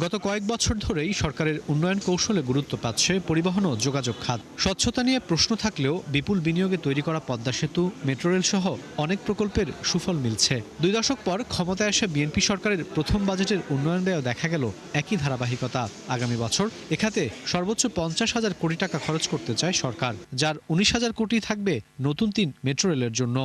গত কয়েক বছর ধরেই সরকারের উন্নয়ন কৌশলে গুরুত্ব পাচ্ছে পরিবহন ও যোগাযোগ খাত। স্বচ্ছতা নিয়ে প্রশ্ন থাকলেও বিপুল বিনিয়োগে তৈরি করা পদ্মা সেতু, মেট্রো রেল সহ অনেক প্রকল্পের সুফল মিলছে। 2 দশক পর ক্ষমতায় আসা বিএনপি সরকারের প্রথম বাজেটের উন্নয়ন ব্যয় দেখা গেল একই ধারাবাহিকতা। আগামী বছর এখাতে সর্বোচ্চ 50,000 কোটি টাকা খরচ করতে চায় সরকার, যার 19,000 কোটি থাকবে নতুন 3 মেট্রো রেলের জন্য।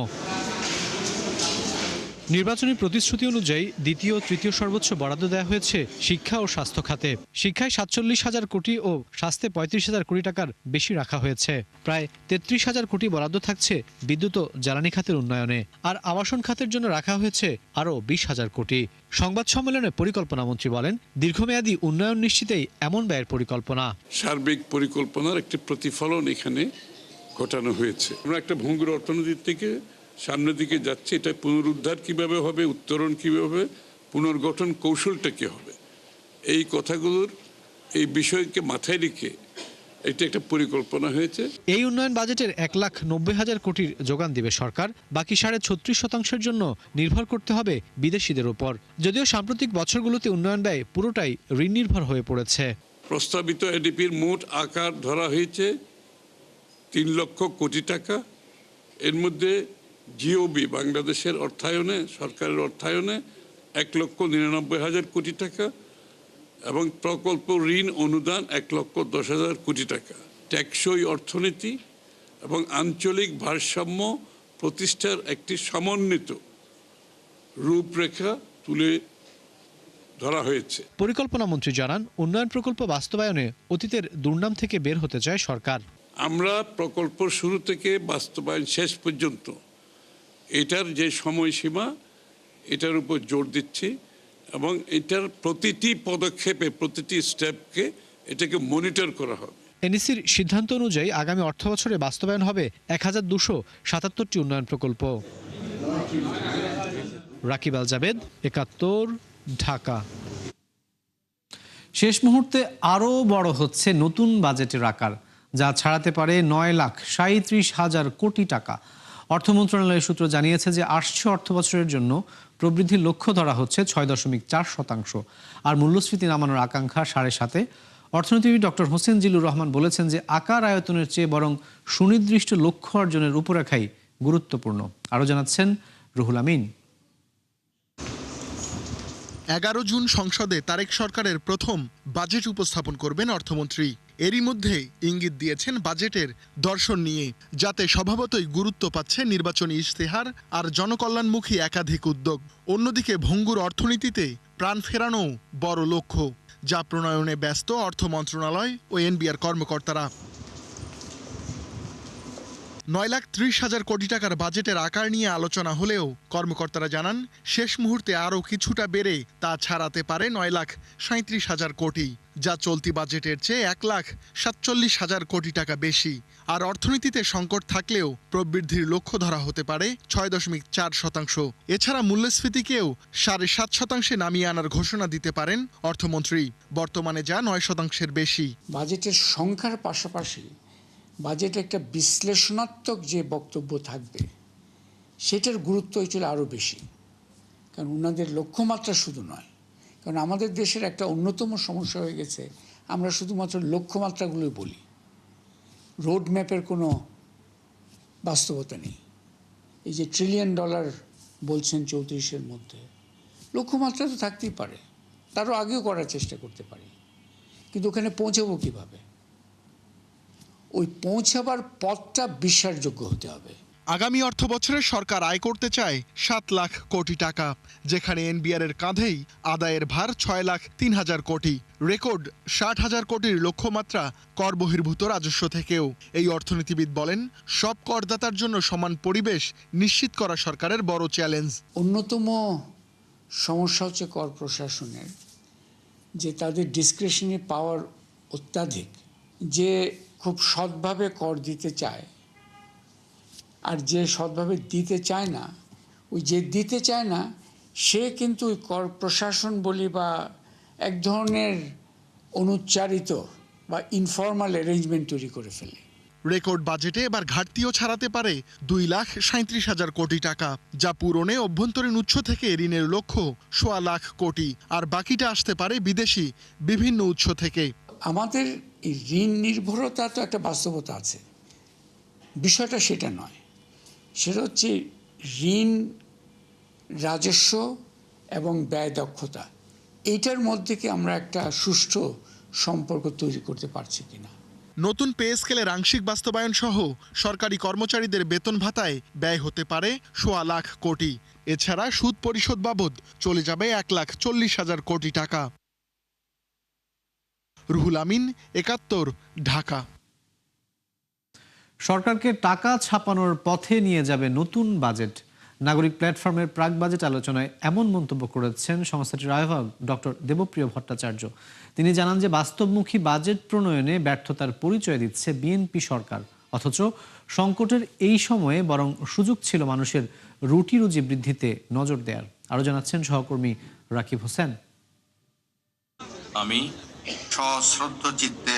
নির্বাচনী প্রতিশ্রুতি অনুযায়ী দ্বিতীয় ও তৃতীয় সর্বোচ্চ বরাদ্দ দেওয়া হয়েছে শিক্ষা ও স্বাস্থ্য খাতে। শিক্ষায় 47,000 কোটি ও স্বাস্থ্যে 35,000 কোটি টাকার বেশি রাখা হয়েছে। প্রায় 33,000 কোটি বরাদ্দ থাকছে বিদ্যুৎ ও জ্বালানি খাতের উন্নয়নে। আর আবাসন খাতের জন্য রাখা হয়েছে আরও 20,000 কোটি। সংবাদ সম্মেলনে পরিকল্পনামন্ত্রী বলেন, দীর্ঘমেয়াদী উন্নয়ন নিশ্চিতেই এমন ব্যয়ের পরিকল্পনা। সার্বিক পরিকল্পনার একটি প্রতিফলন এখানে ঘটানো হয়েছে। আমরা একটা ভঙ্গুর অর্থনীতি থেকে সামনের দিকে যাচ্ছে। এটা পুনরুদ্ধার কিভাবে হবে, উত্তরণ কিভাবে হবে, পুনর্গঠন কৌশলটা কি হবে, এই কথাগুলোর এই বিষয়কে মাথায় রেখে এটা একটা পরিকল্পনা হয়েছে। এই উন্নয়ন বাজেটের 1,90,000 কোটির যোগান দিবে সরকার। বাকি 36.5% জন্য নির্ভর করতে হবে বিদেশিদের উপর। যদিও সাম্প্রতিক বছরগুলোতে উন্নয়ন ব্যয় পুরোটাই ঋণ নির্ভর হয়ে পড়েছে। প্রস্তাবিত এডিপির মোট আকার ধরা হয়েছে 3 লক্ষ কোটি টাকা। এর মধ্যে জিওবি বাংলাদেশের অর্থায়নে, সরকারের অর্থায়নে 1,99,000 কোটি টাকা এবং প্রকল্প ঋণ অনুদান 1,10,000 কোটি টাকা। টেকসই অর্থনীতি এবং আঞ্চলিক ভারসাম্য প্রতিষ্ঠার একটি সমন্বিত রূপরেখা তুলে ধরা হয়েছে। পরিকল্পনামন্ত্রী জানান, উন্নয়ন প্রকল্প বাস্তবায়নে অতীতের দুর্নাম থেকে বের হতে চায় সরকার। আমরা প্রকল্প শুরু থেকে বাস্তবায়ন শেষ পর্যন্ত এটার যে সময়সীমা, এটার উপর জোর দিচ্ছি এবং এটার প্রতিটি পদক্ষেপে, প্রতিটি স্টেপকে এটাকে মনিটর করা হবে। এনইসির সিদ্ধান্ত অনুযায়ী আগামী অর্থবছরে বাস্তবায়ন হবে 1,277টি উন্নয়ন প্রকল্প। রাকিব আল জাবেদ, 71, ঢাকা। শেষ মুহূর্তে আরও বড় হচ্ছে নতুন বাজেটের আকার, যা ছাড়াতে পারে 9,37,000 কোটি টাকা। অর্থ মন্ত্রণালয়ের সূত্র জানিয়েছে যে আসছে অর্থবছরের জন্য প্রবৃদ্ধির লক্ষ্য ধরা হচ্ছে 6.4%, আর মূল্যস্ফীতি নামানোর আকাঙ্ক্ষা 7.5%। অর্থনীতিবিদ ডক্টর হোসেন জিল্লুর রহমান বলেছেন যে আকার আয়তনের চেয়ে বরং সুনির্দিষ্ট লক্ষ্য অর্জনের রূপরেখাই গুরুত্বপূর্ণ। আরও জানাচ্ছেন রুহুল আমিন। 11 জুন সংসদে তারেক সরকারের প্রথম বাজেট উপস্থাপন করবেন অর্থমন্ত্রী। এরই মধ্যে ইঙ্গিত দিয়েছেন বাজেটের দর্শন নিয়ে, যাতে স্বভাবতই গুরুত্ব পাচ্ছে নির্বাচনী ইশতেহার আর জনকল্যাণমুখী একাধিক উদ্যোগ। অন্যদিকে ভঙ্গুর অর্থনীতিতে প্রাণ ফেরানো বড় লক্ষ্য, যা প্রণয়নে ব্যস্ত অর্থ মন্ত্রণালয় ও এনবিআর কর্মকর্তারা। 9,30,000 কোটি টাকার বাজেটের আকার নিয়ে আলোচনা হলেও কর্মকর্তারা জানান, শেষ মুহূর্তে আরও কিছুটা বেড়ে তা ছাড়াতে পারে 9,37,000 কোটি, যা চলতি বাজেটের চেয়ে 1,47,000 কোটি টাকা বেশি। আর অর্থনীতিতে সংকট থাকলেও প্রবৃদ্ধির লক্ষ্য ধরা হতে পারে 6.4%। এছাড়া মূল্যস্ফীতিকেও 7.5% নামিয়ে আনার ঘোষণা দিতে পারেন অর্থমন্ত্রী, বর্তমানে যা 9% বেশি। বাজেটের সংখ্যার পাশাপাশি বাজেটে একটা বিশ্লেষণাত্মক যে বক্তব্য থাকবে, সেটার গুরুত্ব ছিল আরও বেশি। কারণ ওনাদের লক্ষ্যমাত্রা শুধু নয়, কারণ আমাদের দেশের একটা অন্যতম সমস্যা হয়ে গেছে, আমরা শুধুমাত্র লক্ষ্যমাত্রাগুলোই বলি, রোড ম্যাপের কোনো বাস্তবতা নেই। এই যে $1 ট্রিলিয়ন বলছেন 34-এর মধ্যে, লক্ষ্যমাত্রা তো থাকতেই পারে, তারও আগেও করার চেষ্টা করতে পারি, কিন্তু ওখানে পৌঁছাবো কীভাবে? ওই পৌঁছাবার পথটা বিশ্বাসযোগ্য হতে হবে। আগামী অর্থ বছরে সরকার আয় করতে চায় 7 লাখ কোটি টাকা, যেখানে এনবিআরের কাঁধেই আদায়ের ভার 6,03,000 কোটি। রেকর্ড 60,000 কোটির লক্ষ্যমাত্রা কর বহির্ভূত রাজস্ব থেকেও। এই অর্থনীতিবিদ বলেন, সব করদাতার জন্য সমান পরিবেশ নিশ্চিত করা সরকারের বড় চ্যালেঞ্জ। অন্যতম সমস্যা হচ্ছে কর প্রশাসনের, যে তাদের ডিসক্রিশনারি পাওয়ার অত্যাধিক। যে খুব সৎভাবে কর দিতে চায় আর যে সৎভাবে দিতে চায় না, ওই যে দিতে চায় না সে কিন্তু ওই কর প্রশাসন বলি বা এক ধরনের অনুচ্চারিত বা ইনফর্মাল অ্যারেঞ্জমেন্ট তৈরি করে ফেলে। রেকর্ড বাজেটে এবার ঘাটতিও ছাড়াতে পারে 2,37,000 কোটি টাকা, যা পূরণে অভ্যন্তরীণ উৎস থেকে ঋণের লক্ষ্য 1.25 লাখ কোটি, আর বাকিটা আসতে পারে বিদেশি বিভিন্ন উৎস থেকে। আমাদের এই ঋণ নির্ভরতা তো একটা বাস্তবতা আছে, বিষয়টা সেটা নয়, সেটা হচ্ছে ঋণ, রাজস্ব এবং ব্যয় দক্ষতা, এইটার মধ্যে কি আমরা একটা সুষ্ঠু সম্পর্ক তৈরি করতে পারছি কিনা। নতুন পে স্কেলের আংশিক বাস্তবায়ন সহ সরকারি কর্মচারীদের বেতন ভাতায় ব্যয় হতে পারে 1.25 লাখ কোটি। এছাড়া সুদ পরিশোধ বাবদ চলে যাবে 1,40,000 কোটি টাকা। রুহুল আমিন, 71, ঢাকা। সরকারকে টাকা ছাপানোর পথে নিয়ে যাবে নতুন বাজেট। নাগরিক প্ল্যাটফর্মের প্রাক বাজেট আলোচনায় এমন মন্তব্য করেছেন সংস্থাটির আহ্বায়ক ডক্টর দেবপ্রিয় ভট্টাচার্য। তিনি জানান যে বাস্তবমুখী বাজেট প্রণয়নে ব্যর্থতার পরিচয় দিচ্ছে বিএনপি সরকার, অথচ সংকটের এই সময়ে বরং সুযোগ ছিল মানুষের রুটি রুজি বৃদ্ধিতে নজর দেওয়ার। আরো জানাচ্ছেন সহকর্মী রাকিব হোসেন। আমি সশ্রদ্ধ চিত্তে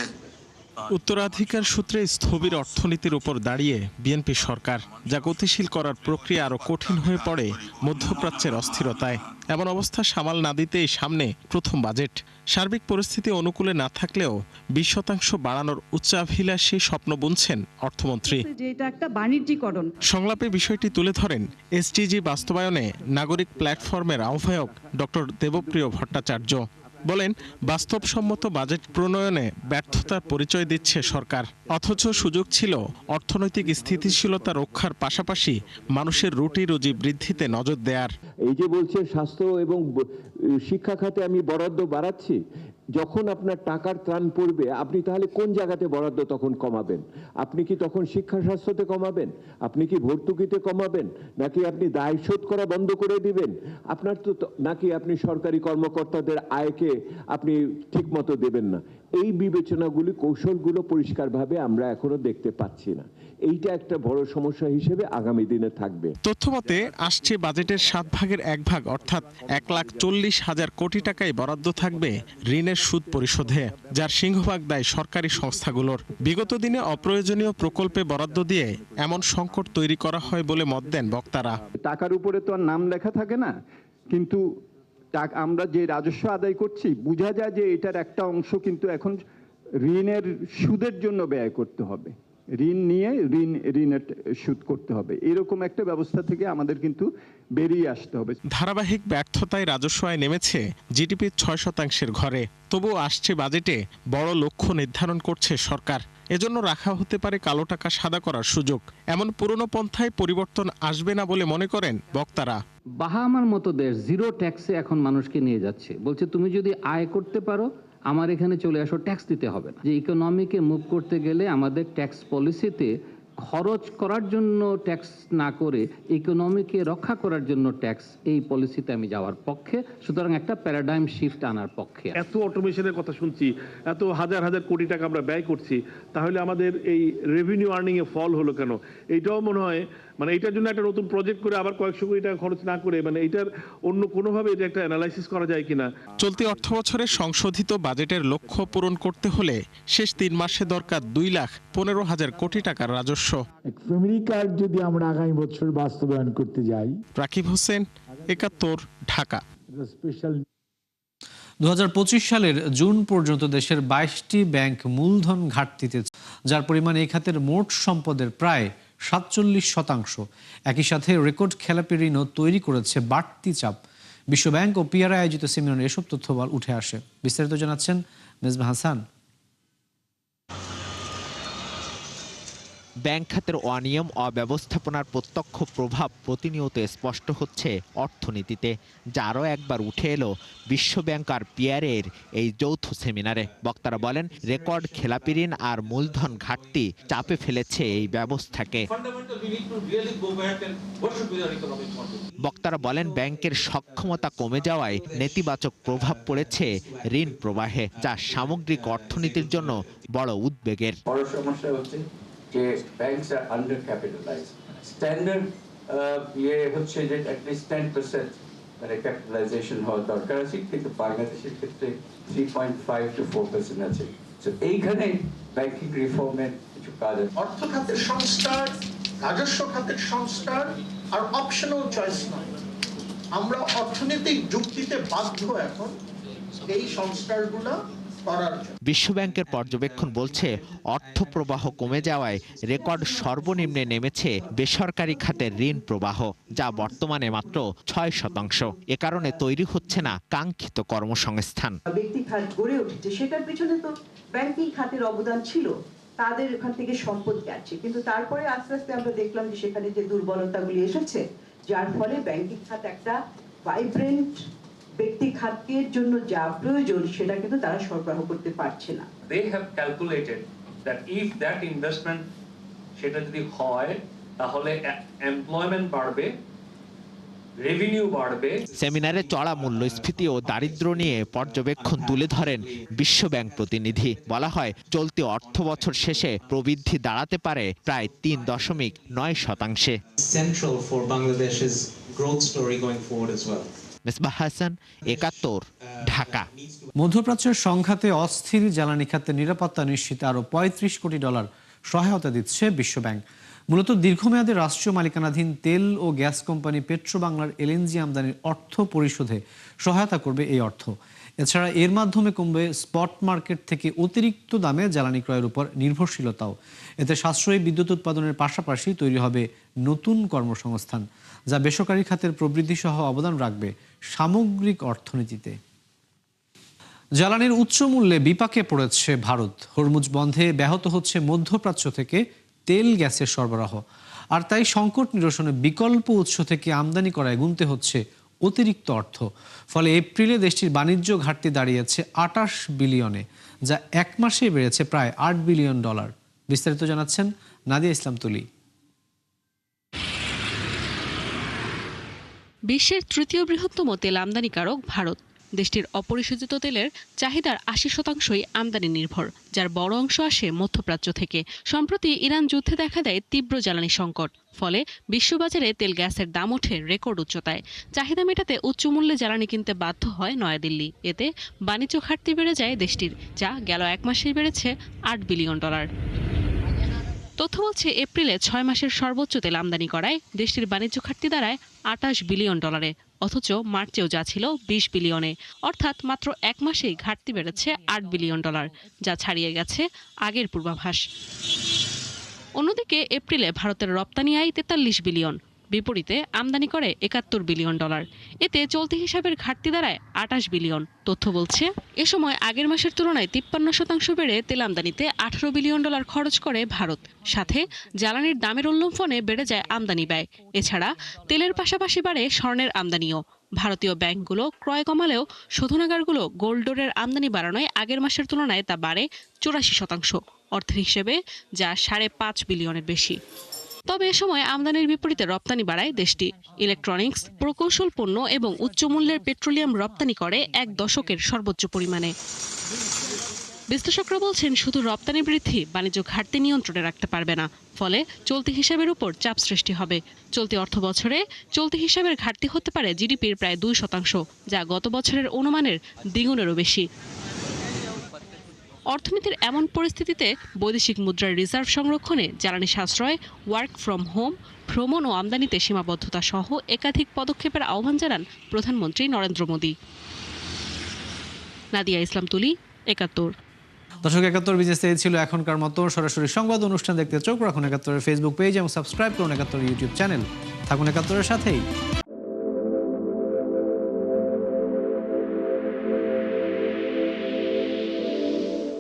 উত্তরাধিকার সূত্রে স্থবির অর্থনীতির উপর দাঁড়িয়ে বিএনপি সরকার, যা গতিশীল করার প্রক্রিয়া আরো কঠিন হয়ে পড়ে মধ্যপ্রাচ্যের অস্থিরতায়। এমন অবস্থা সামাল না দিতেই সামনে প্রথম বাজেট। সার্বিক পরিস্থিতি অনুকূলে না থাকলেও 20% বাড়ানোর উচ্চাভিলাষী স্বপ্ন বুনছেন অর্থমন্ত্রী। সংলাপে বিষয়টি তুলে ধরেন এসডিজি বাস্তবায়নে নাগরিক প্ল্যাটফর্মের আহ্বায়ক ডক্টর দেবপ্রিয় ভট্টাচার্য। বলেন, বাস্তবসম্মত বাজেট প্রণয়নে ব্যর্থতার পরিচয় দিচ্ছে সরকার, অথচ সুযোগ ছিল অর্থনৈতিক স্থিতিশীলতা রক্ষার পাশাপাশি মানুষের রুটি রুজি বৃদ্ধিতে নজর দেওয়ার। এই যে বলছে স্বাস্থ্য এবং শিক্ষা খাতে আমি বরাদ্দ বাড়াচ্ছি, যখন আপনার টাকার ত্রাণ পড়বে আপনি তাহলে কোন জায়গাতে বরাদ্দ তখন কমাবেন? আপনি কি তখন শিক্ষা স্বাস্থ্যতে কমাবেন? আপনি কি ভর্তুকিতে কমাবেন? নাকি আপনি দায় শোধ করা বন্ধ করে দিবেন? আপনার তো নাকি আপনি সরকারি কর্মকর্তাদের আয়কে আপনি ঠিক মতো দেবেন না? এই বিবেচনাগুলি, কৌশলগুলো পরিষ্কারভাবে আমরা এখনো দেখতে পাচ্ছি না। এইটা একটা বড় সমস্যা হিসেবে আগামী দিনে থাকবে। তথ্যমতে আসছে বাজেটের 7 ভাগের 1 ভাগ অর্থাৎ 1,40,000 কোটি টাকাই বরাদ্দ থাকবে ঋণের সুদ পরিশোধে, যার সিংহভাগ দায় সরকারি সংস্থাগুলোর। বিগত দিনে অপ্রয়োজনীয় প্রকল্পে বরাদ্দ দিয়ে এমন সংকট তৈরি করা হয় বলে মত দেন বক্তারা। টাকার উপরে তো আর নাম লেখা থাকে না, কিন্তু আমরা যে রাজস্ব আদায় করছি বোঝা যায় যে এটার একটা অংশ কিন্তু এখন ঋণের সুদের জন্য ব্যয় করতে হবে। ঋণ নিয়ে ঋণের সুদ করতে হবে, এরকম একটা ব্যবস্থা থেকে আমাদের কিন্তু বেরিয়ে আসতে হবে। ধারাবাহিক ব্যর্থতায় রাজস্ব আয় নেমেছে জিডিপির 6% ঘরে। তবুও আসছে বাজেটে বড় লক্ষ্য নির্ধারণ করছে সরকার। এজন্য রাখা হতে পারে কালো টাকা সাদা করার সুযোগ। এমন পুরনো পন্থায় পরিবর্তন আসবে না বলে মনে করেন বক্তারা। বাহামার মতো দেশ জিরো ট্যাক্সে এখন মানুষকে নিয়ে যাচ্ছে, বলছে তুমি যদি আয় করতে পারো আমার এখানে চলে আসো, ট্যাক্স দিতে হবে না। যে ইকোনমিকে মুভ করতে গেলে আমাদের ট্যাক্স পলিসিতে খরচ করার জন্য ট্যাক্স না করে ইকোনমিকে রক্ষা করার জন্য ট্যাক্স, এই পলিসিতে আমি যাওয়ার পক্ষে। সুতরাং একটা প্যারাডাইম শিফট আনার পক্ষে। এত অটোমেশনের কথা শুনছি, এত হাজার হাজার কোটি টাকা আমরা ব্যয় করছি, তাহলে আমাদের এই রেভিনিউ আর্নিং এ ফল হলো কেন? এইটাও মনে হয় এটার জন্য একটা নতুন প্রজেক্ট করে আবার কয়েকশো কোটি টাকা খরচ না করে এটার অন্য কোনোভাবে এটা একটা অ্যানালাইসিস করা যায় কিনা। চলতি অর্থবছরে সংশোধিত বাজেটের লক্ষ্য পূরণ করতে হলে শেষ 3 মাসে দরকার 2,15,000 কোটি টাকার রাজস্ব। ফ্যামিলি কার্ড যদি আমরা আগামী বছর বাস্তবায়ন করতে যাই। রাকিব হোসেন, 71, ঢাকা। 2025 সালের জুন পর্যন্ত দেশের 22টি ব্যাংক মূলধন ঘাটতিতে, যার পরিমাণ এই খাতের মোট সম্পদের প্রায় 47%। একই সাথে রেকর্ড খেলাপি ঋণও তৈরি করেছে বাড়তি চাপ। বিশ্বব্যাংক ও পিআরআই আয়োজিত সেমিনারে এসব তথ্য উঠে আসে। বিস্তারিত জানাচ্ছেন মেজবা হাসান। ব্যাংক খাতের অনিয়ম অব্যবস্থাপনার প্রত্যক্ষ প্রভাব প্রতিনিয়ত স্পষ্ট হচ্ছে অর্থনীতিতে, যা আরও একবার উঠে এলো বিশ্বব্যাংক আর পিআরএর এই যৌথ সেমিনারে। বক্তারা বলেন, রেকর্ড খেলাপি ঋণ আর মূলধন ঘাটতি চাপে ফেলেছে এই ব্যবস্থাকে। বক্তারা বলেন, ব্যাংকের সক্ষমতা কমে যাওয়ায় নেতিবাচক প্রভাব পড়েছে ঋণ প্রবাহে, যা সামগ্রিক অর্থনীতির জন্য বড় উদ্বেগের। বড় সমস্যা হচ্ছে যে ব্যাংকস আর আন্ডার ক্যাপিটালাইজড। স্ট্যান্ডার্ড হচ্ছে যে অ্যাটলিস্ট 10% ক্যাপিটালাইজেশন হওয়া দরকার আছে, কিন্তু বাংলাদেশের ক্ষেত্রে 3.5 to 4% আছে। তো এইখানে ব্যাংকিং রিফর্মের কিছু কাজ। অর্থ খাতের সংস্কার, রাজস্ব খাতের সংস্কার আর অপশনাল চয়েস নয়, আমরা অর্থনৈতিক যুক্তিতে বাধ্য এখন এই সংস্কারগুলো করার জন্য। বিশ্বব্যাংকের পর্যবেক্ষণ বলছে অর্থ প্রবাহ কমে যাওয়ায় রেকর্ড সর্বনিম্নে নেমেছে বেসরকারি খাতের ঋণ প্রবাহ, যা বর্তমানে মাত্র 6%। এ কারণে তৈরি হচ্ছে না কাঙ্ক্ষিত কর্মসংস্থান। ব্যক্তি খাত গড়ে উঠেছে, সেটার পিছনে তো ব্যাংকিং খাতের অবদান ছিল, তাদের এখান থেকে সম্পদ গেছে, কিন্তু তারপরে আস্তে আস্তে আমরা দেখলাম যে সেখানে যে দুর্বলতাগুলি এসেছে, যার ফলে ব্যাংকিং খাত একটা ভাইব্রেন্ট ব্যক্তি খাতের জন্য যা প্রয়োজন সেটা কিন্তু তারা সরবরাহ করতে পারছে না। They have calculated that if that investment সেটা যদি হয় তাহলে এমপ্লয়মেন্ট বাড়বে, রেভিনিউ বাড়বে। সেমিনারে চড়া মূল্যস্ফীতি ও দারিদ্র্য নিয়ে পর্যবেক্ষণ তুলে ধরেন বিশ্বব্যাংক প্রতিনিধি। বলা হয় চলতি অর্থ বছর শেষে প্রবৃদ্ধি দাঁড়াতে পারে প্রায় 3.9%। Central for Bangladesh's growth story going forward as well. Misbah Hasan, ৭১, Dhaka. মধ্যপ্রাচ্যের সংঘাতে অস্থির জ্বালানি খাতের নিরাপত্তা নিশ্চিতে আরও $35 কোটি সহায়তা দিচ্ছে বিশ্বব্যাংক। মূলত দীর্ঘমেয়াদী রাষ্ট্রীয় মালিকানাধীন তেল ও গ্যাস কোম্পানি পেট্রোবাংলার এলএনজি আমদানির অর্থ পরিশোধে সহায়তা করবে এই অর্থ। এছাড়া এর মাধ্যমে কমবে স্পট মার্কেট থেকে অতিরিক্ত দামে জ্বালানি ক্রয়ের উপর নির্ভরশীলতাও। এতে সাশ্রয়ী বিদ্যুৎ উৎপাদনের পাশাপাশি তৈরি হবে নতুন কর্মসংস্থান, যা বেসরকারি খাতের প্রবৃদ্ধি সহ অবদান রাখবে সামগ্রিক অর্থনীতিতে। জ্বালানির উচ্চ মূল্যে বিপাকে পড়েছে ভারত। হরমুজ বন্ধে ব্যাহত হচ্ছে মধ্যপ্রাচ্য থেকে তেল গ্যাসের সরবরাহ, আর তাই সংকট নিরসনে বিকল্প উৎস থেকে আমদানি করায় গুনতে হচ্ছে অতিরিক্ত অর্থ। ফলে এপ্রিলে দেশটির বাণিজ্য ঘাটতি দাঁড়িয়েছে 28 বিলিয়নে, যা এক মাসে বেড়েছে প্রায় $8 বিলিয়ন। বিস্তারিত জানাচ্ছেন নাদিয়া ইসলাম তুলি। বিশ্বের তৃতীয় বৃহত্তম তেল আমদানিকারক ভারত। দেশটির অপরিশোধিত তেলের চাহিদার 80%ই আমদানি নির্ভর, যার বড় অংশ আসে মধ্যপ্রাচ্য থেকে। সম্প্রতি ইরান যুদ্ধে দেখা দেয় তীব্র জ্বালানি সংকট, ফলে বিশ্ববাজারে তেল গ্যাসের দাম ওঠে রেকর্ড উচ্চতায়। চাহিদা মেটাতে উচ্চমূল্যে জ্বালানি কিনতে বাধ্য হয় নয়াদিল্লি। এতে বাণিজ্য ঘাটতি বেড়ে যায় দেশটির, যা গেল এক মাসেই বেড়েছে $8 বিলিয়ন। তথ্য বলছে এপ্রিলে 6 মাসের সর্বোচ্চ তেল আমদানি করায় দেশটির বাণিজ্য ঘাটতি দাঁড়ায় $28 বিলিয়ন, অথচ মার্চেও যা ছিল 20 বিলিয়নে। অর্থাৎ মাত্র এক মাসেই ঘাটতি বেড়েছে $8 বিলিয়ন, যা ছাড়িয়ে গেছে আগের পূর্বাভাস। অন্যদিকে এপ্রিলে ভারতের রপ্তানি আয় 43 বিলিয়ন, বিপরীতে আমদানি করে $71 বিলিয়ন। এতে চলতি হিসাবের ঘাটতি দাঁড়ায় $28 বিলিয়ন। তথ্য বলছে এ সময় আগের মাসের তুলনায় 53% বেড়ে তেল আমদানিতে $18 বিলিয়ন খরচ করে ভারত। সাথে জ্বালানির দামের উল্লম্ফনে বেড়ে যায় আমদানি ব্যয়। এছাড়া তেলের পাশাপাশি বাড়ে স্বর্ণের আমদানিও। ভারতীয় ব্যাংকগুলো ক্রয় কমালেও শোধনাগারগুলো গোল্ড ডোরের আমদানি বাড়ানোয় আগের মাসের তুলনায় তা বাড়ে 84%, অর্থের হিসেবে যা $5.5 বিলিয়নের বেশি। তবে এ সময় আমদানির বিপরীতে রপ্তানি বাড়ায় দেশটি। ইলেকট্রনিক্স, প্রকৌশল পণ্য এবং উচ্চমূল্যের পেট্রোলিয়াম রপ্তানি করে এক দশকের সর্বোচ্চ পরিমাণে। বিশ্লেষকরা বলছেন শুধু রপ্তানি বৃদ্ধি বাণিজ্য ঘাটতি নিয়ন্ত্রণে রাখতে পারবে না, ফলে চলতি হিসাবের উপর চাপ সৃষ্টি হবে। চলতি অর্থ বছরে চলতি হিসাবের ঘাটতি হতে পারে জিডিপির প্রায় 2%, যা গত বছরের অনুমানের দ্বিগুণেরও বেশি। অর্থনীতির এমন পরিস্থিতিতে বৈদেশিক মুদ্রার রিজার্ভ সংরক্ষণে জ্বালানি সাশ্রয়, ওয়ার্ক ফ্রম হোম, ভ্রমণ ও আমদানিতে সীমাবদ্ধতা সহ একাধিক পদক্ষেপের আহ্বান জানান প্রধানমন্ত্রী নরেন্দ্র মোদী। নাদিয়া ইসলাম তুলি, ৭১। দর্শক, ৭১ বিজনেস ছিল এখনকার মতো। সরাসরি সংবাদ অনুষ্ঠান দেখতে চোখ রাখুন ৭১-এর ফেসবুক পেজ এবং সাবস্ক্রাইব করুন ৭১ ইউটিউব চ্যানেল। থাকুন ৭১-এর সাথেই।